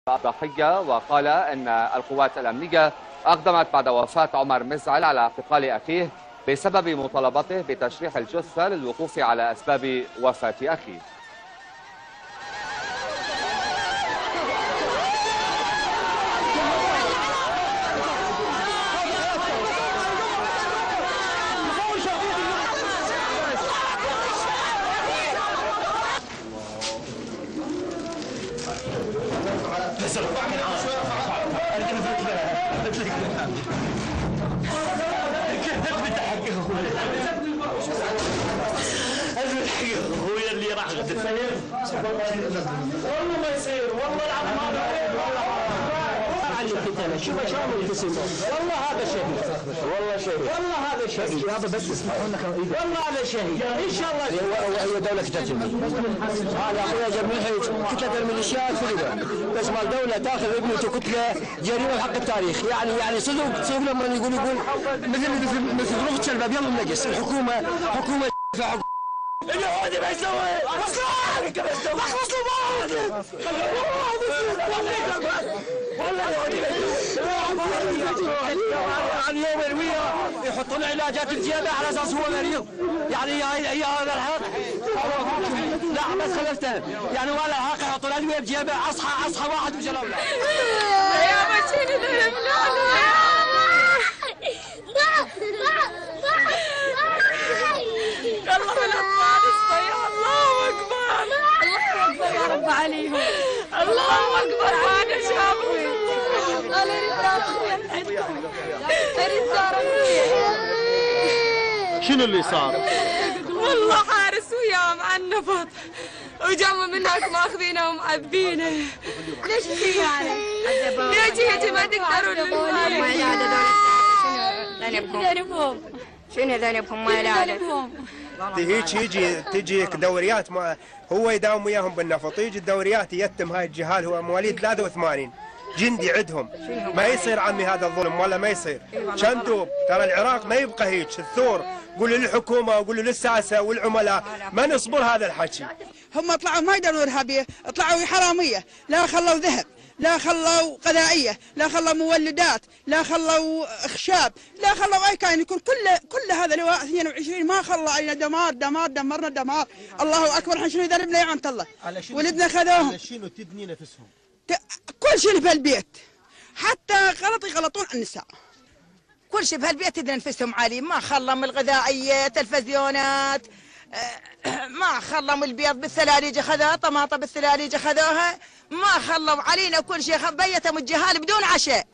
الضحية، وقال أن القوات الأمنية أقدمت بعد وفاة عمر مزعل على اعتقال أخيه بسبب مطالبته بتشريح الجثة للوقوف على أسباب وفاة أخيه. اخويا اللي راح والله ما يصير، والله العظيم شوف شلون يبتسم، والله هذا شهيد، والله شهيد، والله هذا شهيد، هذا بس يسمحون لك والله هذا شهيد ان شاء الله. وهي دوله كتله هذا اخويا جميع كتله الميليشيات في ليبيا، بس ما الدوله تاخذ ابنته كتله جريمه بحق التاريخ، يعني صدق لما يقول مثل ظروف الشلباب يلا ننقص الحكومه حكومه اليهودي ما يسوي اصلاحك بس اخلص لبعض والله عن يوم الوية يحطون علاجات الجيبه على اساس هو مريض، يعني هي هذا الحق لا بس خلفته، يعني ولا الحق يحطون ادويه بجيبه اصحى واحد بجلال يا بشير الله من الطالسة يا الله أكبر، الله أكبر يا رب عليهم، الله أكبر وانا شافوا أنا أريد شنو اللي صار؟ والله حارس وياهم على النفط وجموا من هناك ماخذينه ومعبينه. ليش في يعني؟ يجي ما تقدرون ذنبهم شنو ذنبهم ما يعرف. تجيك دوريات ما هو يداوم وياهم بالنفط، يجي الدوريات يتم هاي الجهال، هو مواليد 83 جندي عندهم، ما يصير عمي هذا الظلم ولا ما يصير. شندوب ترى العراق ما يبقى هيك، الثور قولوا للحكومه وقولوا للساسه والعملاء ما نصبر هذا الحكي. هم طلعوا ما يدرون ارهابيه، طلعوا حراميه، لا خلوا ذهب، لا خلوا غذائيه، لا خلوا مولدات، لا خلوا اخشاب، لا خلوا اي كائن يكون كل هذا لواء 22 ما خلى علينا دمار دمار دمرنا دمار. الله اكبر احنا شنو ذنبنا يا عنت الله؟ ولدنا خذوهم. على شنو تبني نفسهم؟ كل شيء بهالبيت، حتى يغلطون النساء. كل شيء بهالبيت يدنا نفسهم عليه، ما خلهم الغذائيه، تلفزيونات، ما خلهم البيض بالثلاجه خذوها، طماطم بالثلاجه خذوها، ما خلوا علينا كل شيء، بيتهم الجهال بدون عشاء،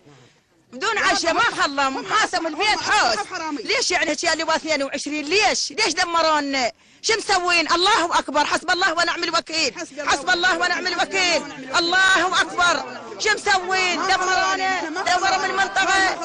بدون عشاء ما خلهم، حاسم البيت حوس. ليش يعني هالشيء اللي 22 ليش دمرونا؟ شو مسوين؟ الله اكبر، حسب الله ونعم الوكيل، حسب الله ونعم الوكيل، الله اكبر، شو مسوين؟ دمرونا، دمروا من المنطقه،